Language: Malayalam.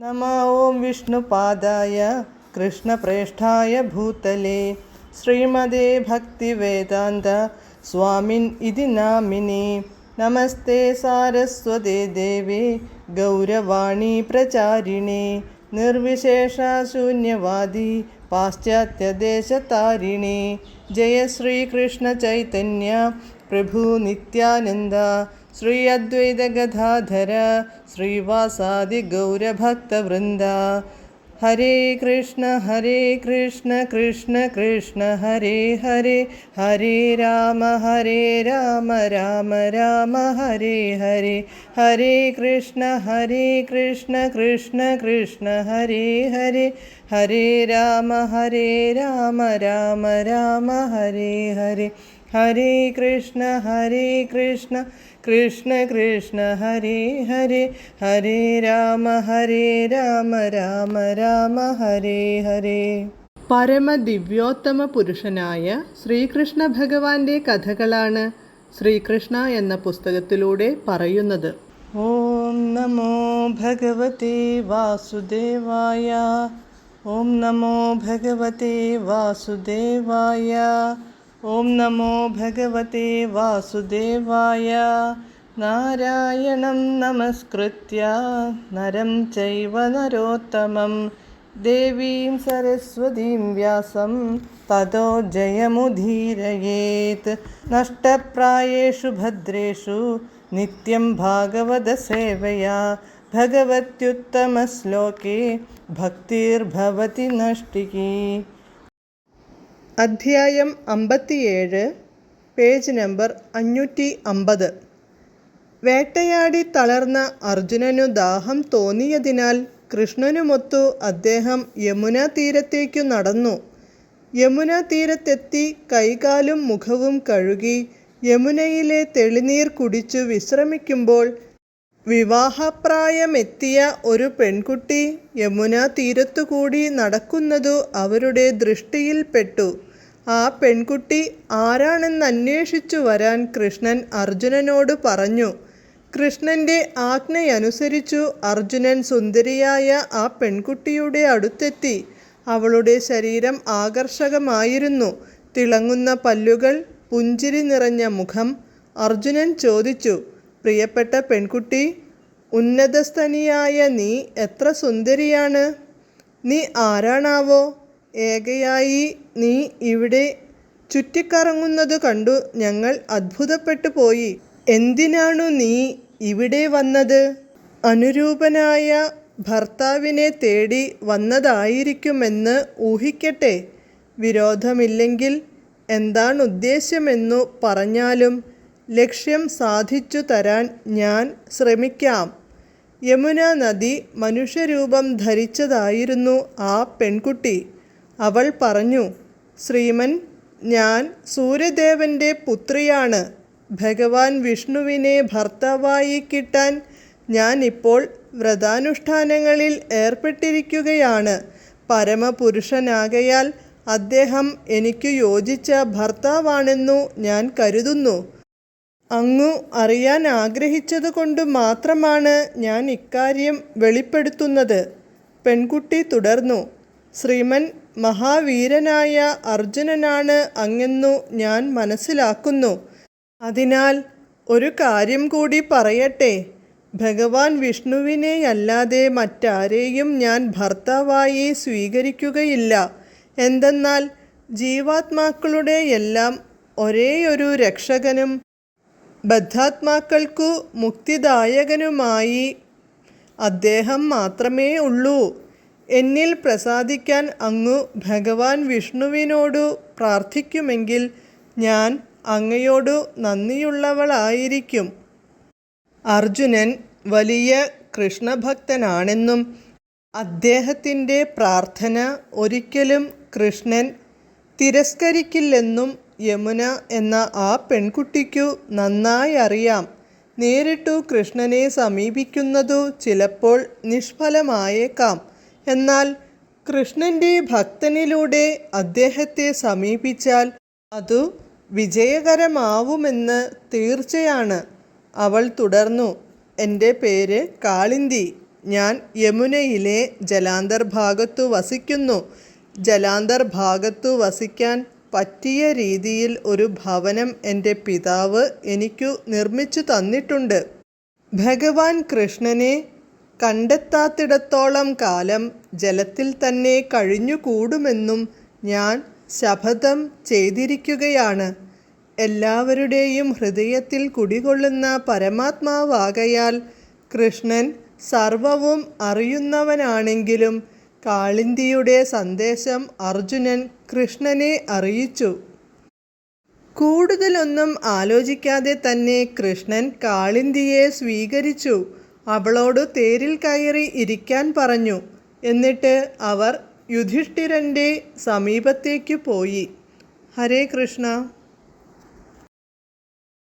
नमः ओं विष्णुपादाय कृष्णप्रेष्ठाय भूतले श्रीमदे भक्तिवेदान्त स्वामिन् इति नामिने। नमस्ते सारस्वते देवे गौरवाणी प्रचारिणे निर्विशेषशून्यवादी पाश्चात्यदेशतारिणे। जय श्रीकृष्ण चैतन्य प्रभु नित्यानन्द श्री अद्वैत गदाधर श्रीवासादि गौरभक्तवृन्द। हरे कृष्ण कृष्ण कृष्ण हरे हरे, हरे राम राम राम हरे हरे। हरे कृष्ण कृष्ण कृष्ण हरे हरे, हरे राम राम राम हरे हरे। हरे कृष्ण कृष्ण कृष्ण हरे हरे, हरे राम राम हरे हरे. പരമദിവ്യോത്തമ പുരുഷനായ ശ്രീകൃഷ്ണ ഭഗവാന്റെ കഥകളാണ് ശ്രീകൃഷ്ണ എന്ന പുസ്തകത്തിലൂടെ പറയുന്നത്. ഓം നമോ ഭഗവതേ വാസുദേവായ, ഓം നമോ ഭഗവതേ വാസുദേവായ, ഓം നമോ ഭഗവതേ വാസുദേവായ. നാരായണം നമസ്കൃത്യ നരം ചൈവ നരോത്തമം ദേവീം സരസ്വതീം വ്യാസം തതോ ജയമുദീരയേത്. നഷ്ടപ്രായേഷു ഭദ്രേഷു നിത്യം ഭാഗവത സേവയാ ഭഗവത്യുത്തമശ്ലോകേ ഭക്തിർഭവതി നഷ്ടികീ. അധ്യായം 57, പേജ് നമ്പർ 550. വേട്ടയാടി തളർന്ന അർജുനനു ദാഹം തോന്നിയതിനാൽ കൃഷ്ണനുമൊത്തു അദ്ദേഹം യമുനാ തീരത്തേക്കു നടന്നു. യമുനാ തീരത്തെത്തി കൈകാലും മുഖവും കഴുകി യമുനയിലെ തെളിനീർ കുടിച്ചു വിശ്രമിക്കുമ്പോൾ വിവാഹപ്രായമെത്തിയ ഒരു പെൺകുട്ടി യമുനാ തീരത്തുകൂടി നടക്കുന്നതു അവരുടെ ദൃഷ്ടിയിൽപ്പെട്ടു. ആ പെൺകുട്ടി ആരാണെന്നന്വേഷിച്ചു വരാൻ കൃഷ്ണൻ അർജുനനോട് പറഞ്ഞു. കൃഷ്ണൻ്റെ ആജ്ഞയനുസരിച്ചു അർജുനൻ സുന്ദരിയായ ആ പെൺകുട്ടിയുടെ അടുത്തെത്തി. അവളുടെ ശരീരം ആകർഷകമായിരുന്നു. തിളങ്ങുന്ന പല്ലുകൾ, പുഞ്ചിരി നിറഞ്ഞ മുഖം. അർജുനൻ ചോദിച്ചു, പ്രിയപ്പെട്ട പെൺകുട്ടി, ഉന്നതസ്ഥനിയായ നീ എത്ര സുന്ദരിയാണ്. നീ ആരാണാവോ? ഏകയായി നീ ഇവിടെ ചുറ്റിക്കറങ്ങുന്നതു കണ്ടു ഞങ്ങൾ അത്ഭുതപ്പെട്ടു പോയി. എന്തിനാണു നീ ഇവിടെ വന്നത്? അനുരൂപനായ ഭർത്താവിനെ തേടി വന്നതായിരിക്കുമെന്ന് ഊഹിക്കട്ടെ. വിരോധമില്ലെങ്കിൽ എന്താണുദ്ദേശ്യമെന്നു പറഞ്ഞാലും ലക്ഷ്യം സാധിച്ചു തരാൻ ഞാൻ ശ്രമിക്കാം. യമുനാ നദി മനുഷ്യരൂപം ധരിച്ചതായിരുന്നു ആ പെൺകുട്ടി. അവൾ പറഞ്ഞു, ശ്രീമൻ, ഞാൻ സൂര്യദേവൻ്റെ പുത്രിയാണ്. ഭഗവാൻ വിഷ്ണുവിനെ ഭർത്താവായി കിട്ടാൻ ഞാൻ ഇപ്പോൾ വ്രതാനുഷ്ഠാനങ്ങളിൽ ഏർപ്പെട്ടിരിക്കുകയാണ്. പരമപുരുഷനാകയാൽ അദ്ദേഹം എനിക്ക് യോജിച്ച ഭർത്താവാണെന്നു ഞാൻ കരുതുന്നു. അങ്ങു അറിയാൻ ആഗ്രഹിച്ചതുകൊണ്ട് മാത്രമാണ് ഞാൻ ഇക്കാര്യം വെളിപ്പെടുത്തുന്നത്. പെൺകുട്ടി തുടർന്നു, ശ്രീമൻ, മഹാവീരനായ അർജുനനാണ് അങ്ങെന്നു ഞാൻ മനസ്സിലാക്കുന്നു. അതിനാൽ ഒരു കാര്യം കൂടി പറയട്ടെ. ഭഗവാൻ വിഷ്ണുവിനെയല്ലാതെ മറ്റാരെയും ഞാൻ ഭർത്താവായി സ്വീകരിക്കുകയില്ല. എന്തെന്നാൽ ജീവാത്മാക്കളുടെ എല്ലാം ഒരേയൊരു രക്ഷകനും ബദ്ധാത്മാക്കൾക്കു മുക്തിദായകനുമായി അദ്ദേഹം മാത്രമേ ഉള്ളൂ. എന്നിൽ പ്രസാദിക്കാൻ അങ്ങു ഭഗവാൻ വിഷ്ണുവിനോടു പ്രാർത്ഥിക്കുമെങ്കിൽ ഞാൻ അങ്ങയോടു നന്ദിയുള്ളവളായിരിക്കും. അർജുനൻ വലിയ കൃഷ്ണഭക്തനാണെന്നും അദ്ദേഹത്തിൻ്റെ പ്രാർത്ഥന ഒരിക്കലും കൃഷ്ണൻ തിരസ്കരിക്കില്ലെന്നും യമുന എന്ന ആ പെൺകുട്ടിക്കു നന്നായി അറിയാം. നേരിട്ടു കൃഷ്ണനെ സമീപിക്കുന്നതു ചിലപ്പോൾ നിഷ്ഫലമായേക്കാം. എന്നാൽ കൃഷ്ണൻ്റെ ഭക്തനിലൂടെ അദ്ദേഹത്തെ സമീപിച്ചാൽ അതു വിജയകരമാവുമെന്ന് തീർച്ചയാണ്. അവൾ തുടർന്നു, എൻ്റെ പേര് കാളിന്തി. ഞാൻ യമുനയിലെ ജലാന്തർഭാഗത്തു വസിക്കുന്നു. ജലാന്തർഭാഗത്തു വസിക്കാൻ പറ്റിയ രീതിയിൽ ഒരു ഭവനം എൻ്റെ പിതാവ് എനിക്കു നിർമ്മിച്ചു തന്നിട്ടുണ്ട്. ഭഗവാൻ കൃഷ്ണനെ കണ്ടെത്താത്തിടത്തോളം കാലം ജലത്തിൽ തന്നെ കഴിഞ്ഞുകൂടുമെന്നും ഞാൻ ശപഥം ചെയ്തിരിക്കുകയാണ്. എല്ലാവരുടെയും ഹൃദയത്തിൽ കുടികൊള്ളുന്ന പരമാത്മാവാകയാൽ കൃഷ്ണൻ സർവവും അറിയുന്നവനാണെങ്കിലും കാളിന്ദിയുടെ സന്ദേശം അർജുനൻ കൃഷ്ണനെ അറിയിച്ചു. കൂടുതലൊന്നും ആലോചിക്കാതെ തന്നെ കൃഷ്ണൻ കാളിന്ദിയെ സ്വീകരിച്ചു. അവളോട് തേരിൽ കയറി ഇരിക്കാൻ പറഞ്ഞു. എന്നിട്ട് അവർ യുധിഷ്ഠിരൻ്റെ സമീപത്തേക്ക് പോയി. ഹരേ കൃഷ്ണ.